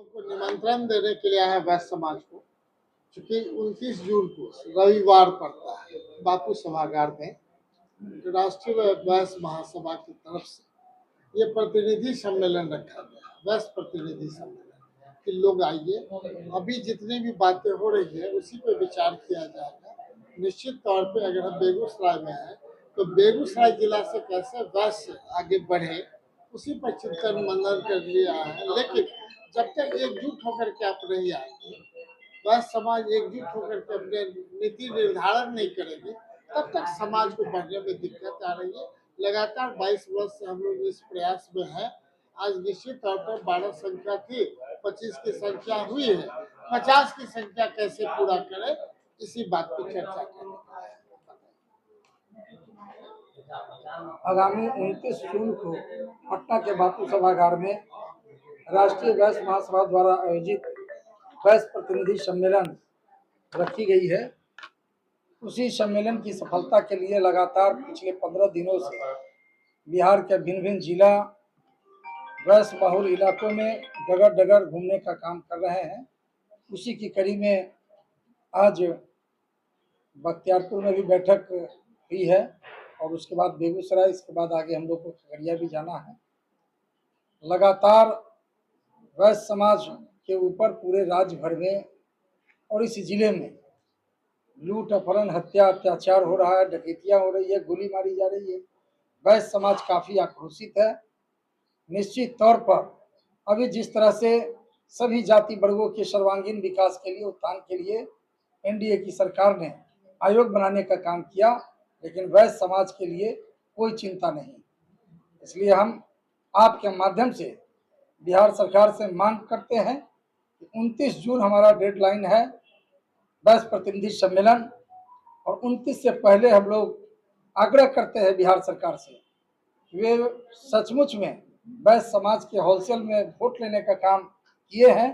को निमंत्रण देने के लिए आया वैश्य समाज को, क्योंकि 29 जून को रविवार पड़ता है। बापू सभागार में राष्ट्रीय वैश्य महासभा की तरफ से ये प्रतिनिधि सम्मेलन रखा गया, वैश्य प्रतिनिधि सम्मेलन कि लोग आइए। अभी जितनी भी बातें हो रही है उसी पे विचार किया जाएगा। निश्चित तौर पे अगर हम बेगूसराय में हैं तो बेगूसराय जिला से कैसे वैश्य आगे बढ़े उसी पर चिंतन मनन कर लिया है। लेकिन जब तक एकजुट होकर के आप नहीं आएंगे, वैश्य समाज एकजुट होकर के अपने नीति निर्धारण नहीं करेंगे, तब तक समाज को बढ़ने में दिक्कत आ रही है। लगातार 22 वर्ष से हम लोग इस प्रयास में हैं। आज निश्चित तौर पर 12 संख्या थी, 25 की संख्या हुई है, 50 की संख्या कैसे पूरा करें इसी बात पर चर्चा करें। आगामी 29 जून को पटना के बापू सभागार में राष्ट्रीय वैश्य महासभा द्वारा आयोजित वैश्य प्रतिनिधि सम्मेलन रखी गई है। उसी सम्मेलन की सफलता के लिए लगातार पिछले 15 दिनों से बिहार के भिन्न भिन्न जिला वैश्य बहुल इलाकों में डगर डगर घूमने का काम कर रहे हैं। उसी की कड़ी में आज बख्तियारपुर में भी बैठक हुई है और उसके बाद बेगूसराय, इसके बाद आगे हम लोग को खगड़िया भी जाना है। लगातार वैश्य समाज के ऊपर पूरे राज्य भर में और इस जिले में लूट, अपहरण, हत्या, अत्याचार हो रहा है, डकैतियां हो रही है, गोली मारी जा रही है। वैश्य समाज काफी आक्रोशित है। निश्चित तौर पर अभी जिस तरह से सभी जाति वर्गों के सर्वांगीण विकास के लिए, उत्थान के लिए एनडीए की सरकार ने आयोग बनाने का काम किया, लेकिन वैश्य समाज के लिए कोई चिंता नहीं। इसलिए हम आपके माध्यम से बिहार सरकार से मांग करते हैं कि 29 जून हमारा डेडलाइन है वैश्य प्रतिनिधि सम्मेलन, और 29 से पहले हम लोग आग्रह करते हैं बिहार सरकार से वे सचमुच में वैश्य समाज के होलसेल में वोट लेने का काम किए हैं।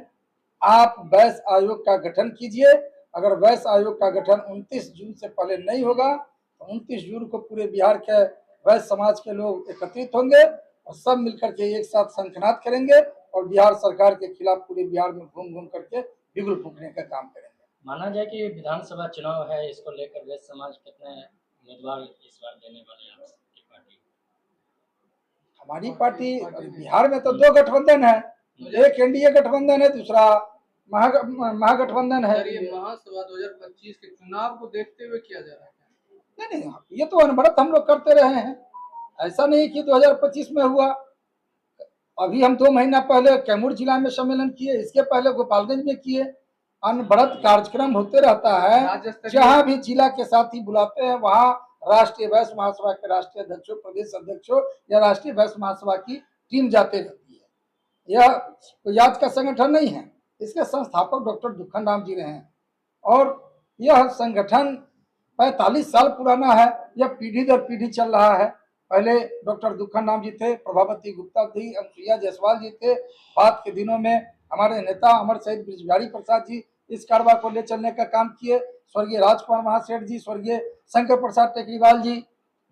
आप वैश्य आयोग का गठन कीजिए। अगर वैश्य आयोग का गठन 29 जून से पहले नहीं होगा तो 29 जून को पूरे बिहार के वैश्य समाज के लोग एकत्रित होंगे और सब मिलकर के एक साथ शंखनाद करेंगे और बिहार सरकार के खिलाफ पूरे बिहार में घूम घूम करके बिगुल फूकने का काम करेंगे। माना जाए कि विधानसभा चुनाव है, इसको लेकर वैश्य समाज कितने उम्मीदवार इस बार देने वाले हैं आपकी पार्टी? हमारी पार्टी बिहार में तो 2 गठबंधन है, एक एनडीए गठबंधन है, दूसरा महागठबंधन है। ये महासभा 2025 के चुनाव को देखते हुए किया जा रहा है? नहीं, ये तो अनवरत हम लोग करते रहे हैं। ऐसा नहीं कि 2025 में हुआ। अभी हम 2 महीना पहले कैमूर जिला में सम्मेलन किए, इसके पहले गोपालगंज में किए। अनवरत कार्यक्रम होते रहता है। जहां भी जिला के साथी बुलाते हैं वहां राष्ट्रीय वैश्य महासभा के राष्ट्रीय अध्यक्षों, प्रदेश अध्यक्षों या राष्ट्रीय वैश्य महासभा की टीम जाते रहती है। यह कोई आज का संगठन नहीं है। इसके संस्थापक डॉक्टर दुखन राम जी रहे हैं और यह संगठन 45 साल पुराना है। यह पीढ़ी दर पीढ़ी चल रहा है। पहले डॉक्टर दुखन राम जी थे, प्रभावती गुप्ता थी, अनुसुईया जायसवाल जी थे। बाद के दिनों में हमारे नेता अमर शहीद ब्रिजबिहारी प्रसाद जी इस कारवा को ले चलने का काम किए। स्वर्गीय राजकुमार महासेठ जी, स्वर्गीय शंकर प्रसाद टेकरीवाल जी,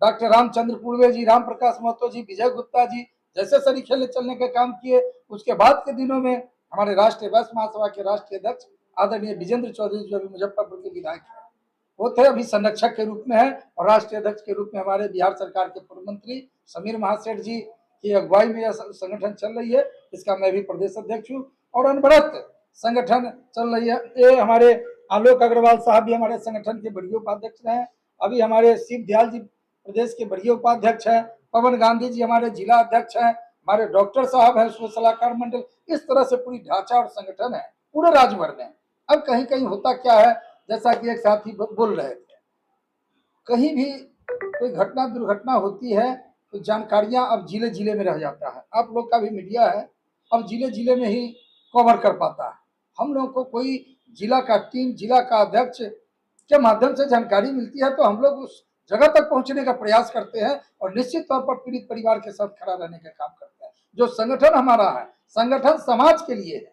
डॉक्टर रामचंद्र पूर्वे जी, राम प्रकाश महतो जी, विजय गुप्ता जी जैसे सरीखे ले चलने का काम किए। उसके बाद के दिनों में हमारे राष्ट्रीय वैश्य महासभा के राष्ट्रीय अध्यक्ष आदरणीय विजेंद्र चौधरी जो अभी मुजफ्फरपुर के विधायक हैं, वो थे, अभी संरक्षक के रूप में है, और राष्ट्रीय अध्यक्ष के रूप में हमारे बिहार सरकार के पूर्व मंत्री समीर महासेठ जी की अगुवाई में यह संगठन चल रही है। इसका मैं भी प्रदेश अध्यक्ष हूँ और अनवरत संगठन चल रही है। ये हमारे आलोक अग्रवाल साहब भी हमारे संगठन के बड़े उपाध्यक्ष हैं। अभी हमारे शिव दयाल जी प्रदेश के बड़े उपाध्यक्ष हैं। पवन गांधी जी हमारे जिला अध्यक्ष हैं। हमारे डॉक्टर साहब है, उसमें सलाहकार मंडल। इस तरह से पूरी ढांचा और संगठन है पूरे राज्य भर में। अब कहीं कहीं होता क्या है, जैसा कि एक साथी बोल रहे थे, कहीं भी कोई घटना दुर्घटना होती है तो जानकारियां अब जिले जिले में रह जाता है। आप लोग का भी मीडिया है, अब जिले जिले में ही कवर कर पाता है। हम लोग को कोई जिला का टीम, जिला का अध्यक्ष के माध्यम से जानकारी मिलती है तो हम लोग उस जगह तक पहुंचने का प्रयास करते हैं और निश्चित तौर पर पीड़ित परिवार के साथ खड़ा रहने का काम करते हैं। जो संगठन हमारा है, संगठन समाज के लिए है।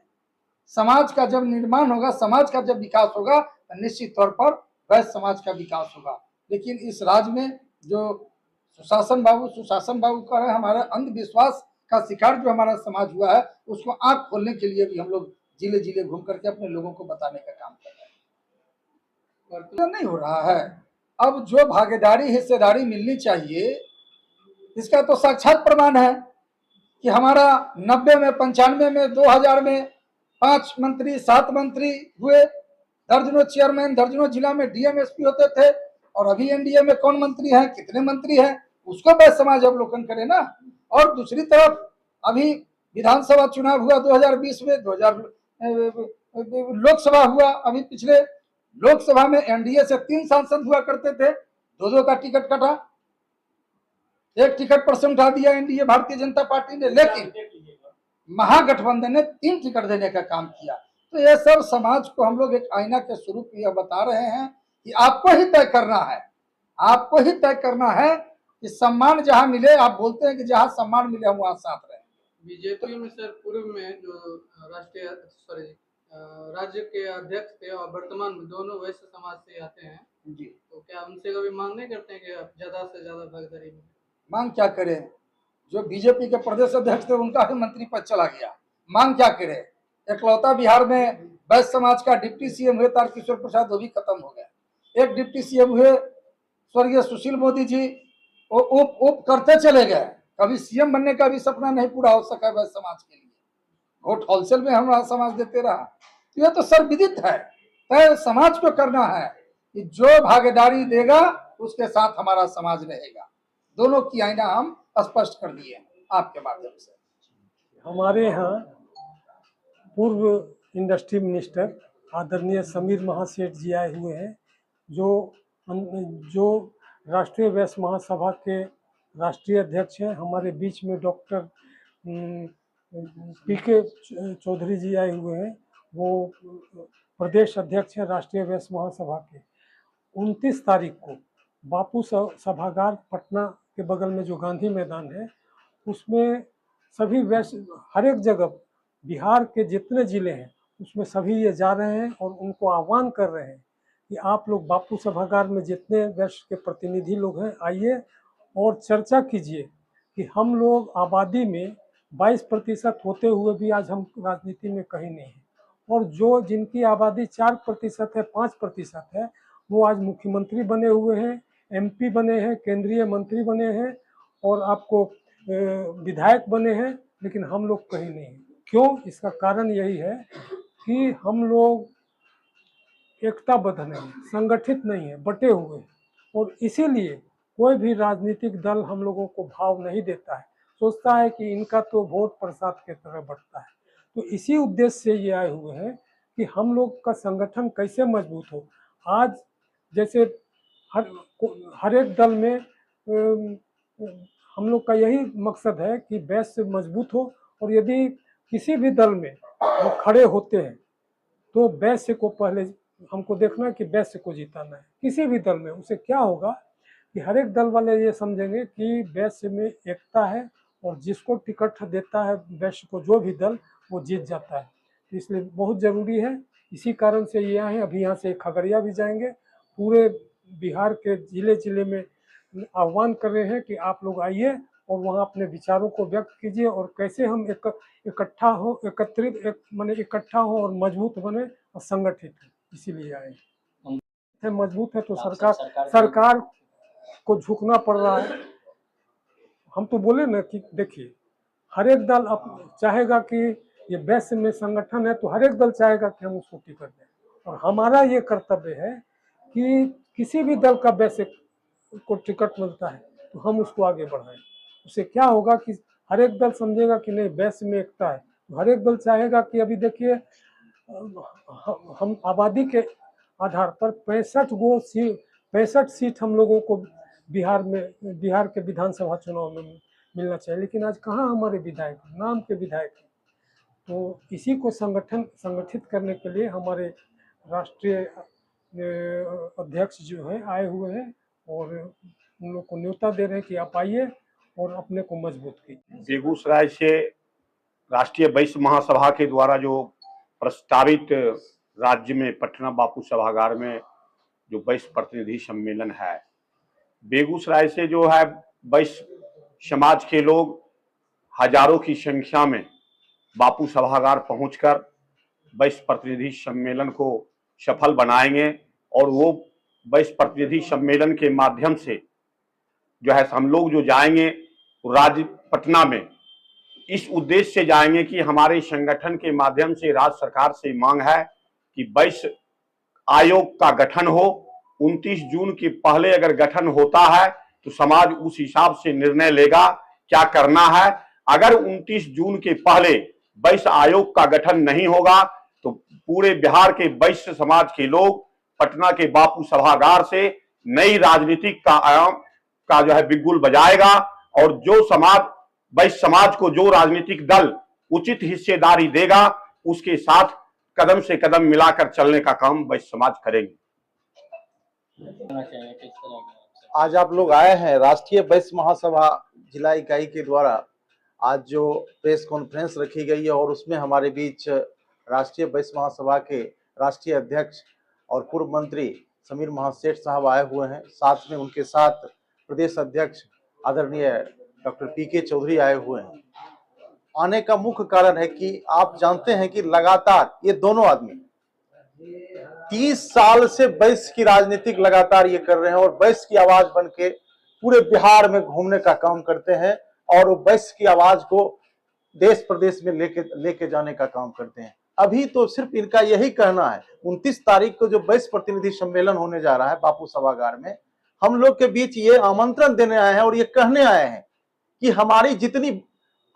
समाज का जब निर्माण होगा, समाज का जब विकास होगा तो निश्चित तौर पर वैश्य समाज का विकास होगा। लेकिन इस राज्य में जो सुशासन बाबू कह रहे हैं, हमारा अंधविश्वास का शिकार जो हमारा समाज हुआ है, उसको आंख खोलने के लिए भी हम लोग जिले जिले घूम करके अपने लोगों को बताने का काम कर रहे हैं। तो नहीं हो रहा है। अब जो भागीदारी हिस्सेदारी मिलनी चाहिए, इसका तो साक्षात प्रमाण है कि हमारा 90 में, 95 में, 2000 में 5 मंत्री, 7 मंत्री हुए, दर्जनों चेयरमैन, दर्जनों जिला में डीएम एसपी होते थे। और अभी एनडीए में कौन मंत्री है, कितने मंत्री हैं, उसको वैश्य समाज अवलोकन करे ना। और दूसरी तरफ अभी विधानसभा चुनाव हुआ 2020 में, 2000 लोकसभा हुआ, अभी पिछले लोकसभा में एनडीए से 3 सांसद हुआ करते थे, 2-2 का टिकट कटा, 1 टिकट पर समझा दिया एनडीए भारतीय जनता पार्टी ने, लेकिन महागठबंधन ने 3 टिकट देने का काम किया। तो ये सब समाज को हम लोग एक आईना के स्वरूप यह बता रहे हैं कि आपको ही तय करना है, आपको ही तय करना है कि सम्मान जहां मिले, आप बोलते हैं कि जहां सम्मान मिले हम वहां साथ रहे। बीजेपी में सर पूर्व में जो राज्य के अध्यक्ष थे और वर्तमान में दोनों वैश्य समाज से आते हैं जी, तो क्या उनसे कभी मांग नहीं करते हैं कि ज्यादा से ज्यादा भागीदारी मिले? मांग क्या करें, जो बीजेपी के प्रदेश अध्यक्ष थे उनका ही मंत्री पद चला गया, मांग क्या करे। इकलौता बिहार में वैश्य समाज का डिप्टी सीएम हुए तारकिशोर प्रसाद, वो भी खत्म हो गया। एक डिप्टी सीएम हुए स्वर्गीय सुशील मोदी जी, वो उप करते चले गए, कभी सीएम बनने का भी सपना नहीं पूरा हो सका वैश्य समाज के लिए, वोट होलसेल में हमारा समाज देते रहा। तो यह तो सर्वविदित है, तय समाज को करना है कि जो भागीदारी देगा उसके साथ हमारा समाज रहेगा। दोनों की आईना हम स्पष्ट कर दिए आपके माध्यम से। हमारे यहाँ पूर्व इंडस्ट्री मिनिस्टर आदरणीय समीर महासेठ जी आए हुए हैं, जो राष्ट्रीय वैश्य महासभा के राष्ट्रीय अध्यक्ष हैं। हमारे बीच में डॉक्टर पीके चौधरी जी आए हुए हैं, वो प्रदेश अध्यक्ष हैं राष्ट्रीय वैश्य महासभा के। 29 तारीख को बापू सभागार पटना के बगल में जो गांधी मैदान है, उसमें सभी वैश्य हर एक जगह बिहार के जितने ज़िले हैं उसमें सभी ये जा रहे हैं और उनको आह्वान कर रहे हैं कि आप लोग बापू सभागार में जितने वैश्य के प्रतिनिधि लोग हैं आइए और चर्चा कीजिए कि हम लोग आबादी में 22% होते हुए भी आज हम राजनीति में कहीं नहीं हैं, और जो जिनकी आबादी 4% है, 5% है, वो आज मुख्यमंत्री बने हुए हैं, एमपी बने हैं, केंद्रीय मंत्री बने हैं और आपको विधायक बने हैं, लेकिन हम लोग कहीं नहीं हैं। क्यों? इसका कारण यही है कि हम लोग एकताबद्ध नहीं, संगठित नहीं है, बटे हुए हैं, और इसीलिए कोई भी राजनीतिक दल हम लोगों को भाव नहीं देता है, सोचता है कि इनका तो वोट प्रसाद की तरह बढ़ता है। तो इसी उद्देश्य से ये आए हुए हैं कि हम लोग का संगठन कैसे मजबूत हो। आज जैसे हर एक दल में हम लोग का यही मकसद है कि वैश्य मजबूत हो, और यदि किसी भी दल में वो खड़े होते हैं तो वैश्य को पहले हमको देखना है कि वैश्य को जिताना है। किसी भी दल में उससे क्या होगा कि हर एक दल वाले ये समझेंगे कि वैश्य में एकता है और जिसको टिकट देता है वैश्य को जो भी दल, वो जीत जाता है। तो इसलिए बहुत ज़रूरी है, इसी कारण से ये आए हैं। अभी यहाँ से खगड़िया भी जाएंगे, पूरे बिहार के ज़िले ज़िले में आह्वान कर रहे हैं कि आप लोग आइए और वहाँ अपने विचारों को व्यक्त कीजिए और कैसे हम इकट्ठा हो, इकट्ठा हो और मजबूत बने और संगठित है, इसीलिए आए हैं। मजबूत है तो सरकार को झुकना पड़ रहा है। हम तो बोले ना कि देखिए, हर एक दल अब चाहेगा कि ये वैश्य में संगठन है तो हर एक दल चाहेगा कि हम उसको टिकट दें, और हमारा ये कर्तव्य है कि किसी भी दल का वैश्य को टिकट मिलता है तो हम उसको आगे बढ़ाएं। उससे क्या होगा कि हर एक दल समझेगा कि नहीं वैश्य में एकता है, तो हर एक दल चाहेगा कि अभी देखिए हम आबादी के आधार पर 65 सीट हम लोगों को बिहार के विधानसभा चुनाव में मिलना चाहिए, लेकिन आज कहाँ हमारे विधायक, नाम के विधायक हैं। तो इसी को संगठित करने के लिए हमारे राष्ट्रीय अध्यक्ष जो है आए हुए हैं और उन लोग को न्योता दे रहे हैं कि आप आइए और अपने को मजबूत कीजिए। बेगूसराय से राष्ट्रीय वैश्य महासभा के द्वारा जो प्रस्तावित राज्य में पटना बापू सभागार में जो वैश्य प्रतिनिधि सम्मेलन है, बेगूसराय से जो है वैश्य समाज के लोग हजारों की संख्या में बापू सभागार पहुंचकर वैश्य प्रतिनिधि सम्मेलन को सफल बनाएंगे और वो वैश्य प्रतिनिधि सम्मेलन के माध्यम से जो है हम लोग जो जाएंगे राज्य पटना में इस उद्देश्य से जाएंगे कि हमारे संगठन के माध्यम से राज्य सरकार से मांग है कि वैश्य आयोग का गठन हो। 29 जून के पहले अगर गठन होता है तो समाज उस हिसाब से निर्णय लेगा क्या करना है। अगर 29 जून के पहले वैश्य आयोग का गठन नहीं होगा तो पूरे बिहार के वैश्य समाज के लोग पटना के बापू सभागार से नई राजनीतिक का आयाम का जो है बिगुल बजाएगा और जो समाज वैश्य समाज को जो राजनीतिक दल उचित हिस्सेदारी देगा उसके साथ कदम से कदम मिलाकर चलने का काम वैश्य समाज करेंगे। आज आप लोग आए हैं राष्ट्रीय वैश्य महासभा जिला इकाई के द्वारा आज जो प्रेस कॉन्फ्रेंस रखी गई है और उसमें हमारे बीच राष्ट्रीय वैश्य महासभा के राष्ट्रीय अध्यक्ष और पूर्व मंत्री समीर महासेठ साहब आए हुए हैं। साथ में उनके साथ प्रदेश अध्यक्ष आदरणीय डॉक्टर पीके चौधरी आए हुए हैं। आने का मुख्य कारण है कि आप जानते हैं कि लगातार ये दोनों आदमी 30 साल से वैश्य की राजनीतिक लगातार ये कर रहे हैं और वैश्य की आवाज बन के पूरे बिहार में घूमने का काम करते हैं और वैश्य की आवाज को देश प्रदेश में लेके जाने का काम करते हैं। अभी तो सिर्फ इनका यही कहना है 29 तारीख को जो वैश्य प्रतिनिधि सम्मेलन होने जा रहा है बापू सभागार में, हम लोग के बीच ये आमंत्रण देने आए हैं और ये कहने आए हैं कि हमारी जितनी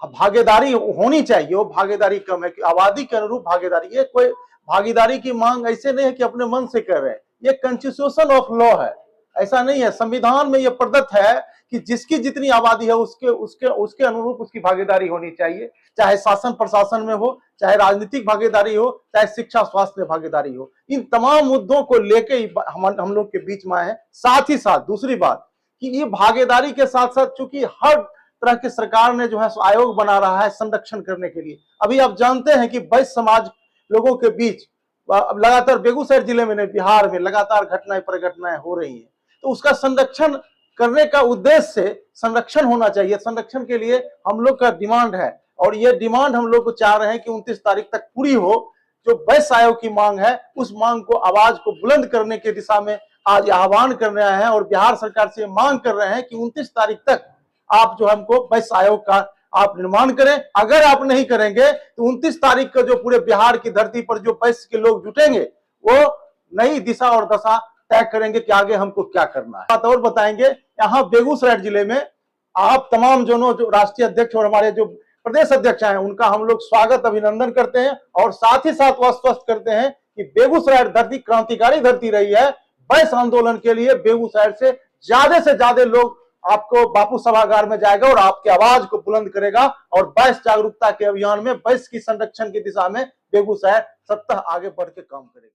भागीदारी होनी चाहिए वो भागीदारी कम है कि आबादी के अनुरूप भागीदारी। ये कोई भागीदारी की मांग ऐसे नहीं है कि अपने मन से कर रहे हैं, ये कॉन्स्टिट्यूशन ऑफ लॉ है। ऐसा नहीं है, संविधान में ये प्रदत्त है कि जिसकी जितनी आबादी है उसके अनुरूप उसकी भागीदारी होनी चाहिए, चाहे शासन प्रशासन में हो, चाहे राजनीतिक भागीदारी हो, चाहे शिक्षा स्वास्थ्य में भागीदारी हो। इन तमाम मुद्दों को लेके हम लोग के बीच में है। साथ ही साथ दूसरी बात कि ये भागीदारी के साथ साथ चूंकि हर तरह की सरकार ने जो है आयोग बना रहा है संरक्षण करने के लिए। अभी आप जानते हैं कि वैश्य समाज लोगों के बीच लगातार बेगूसराय जिले में नहीं बिहार में लगातार घटनाएं पर घटनाएं हो रही हैं, तो उसका संरक्षण करने का उद्देश्य से संरक्षण होना चाहिए। संरक्षण के लिए हम लोग का डिमांड है और ये डिमांड हम लोग को चाह रहे हैं कि 29 तारीख तक पूरी हो। जो वैश्य आयोग की मांग है उस मांग को आवाज को बुलंद करने की दिशा में आज आह्वान करने आए हैं और बिहार सरकार से मांग कर रहे हैं कि 29 तारीख तक आप जो हमको वैश्य आयोग का आप निर्माण करें। अगर आप नहीं करेंगे तो 29 तारीख को जो पूरे बिहार की धरती पर जो वैश्य के लोग जुटेंगे वो नई दिशा और दशा तय करेंगे कि आगे हमको क्या करना है। बात और बताएंगे, यहाँ बेगूसराय जिले में आप तमाम जो राष्ट्रीय अध्यक्ष और हमारे जो प्रदेश अध्यक्ष हैं उनका हम लोग स्वागत अभिनंदन करते हैं और साथ ही साथ आश्वस्त करते हैं कि बेगूसराय धरती क्रांतिकारी धरती रही है। वैश्य आंदोलन के लिए बेगूसराय से ज्यादा लोग आपको बापू सभागार में जाएगा और आपकी आवाज को बुलंद करेगा और वैश्य जागरूकता के अभियान में वैश्य की संरक्षण की दिशा में बेगूसराय सप्ताह आगे बढ़ के काम करेगा।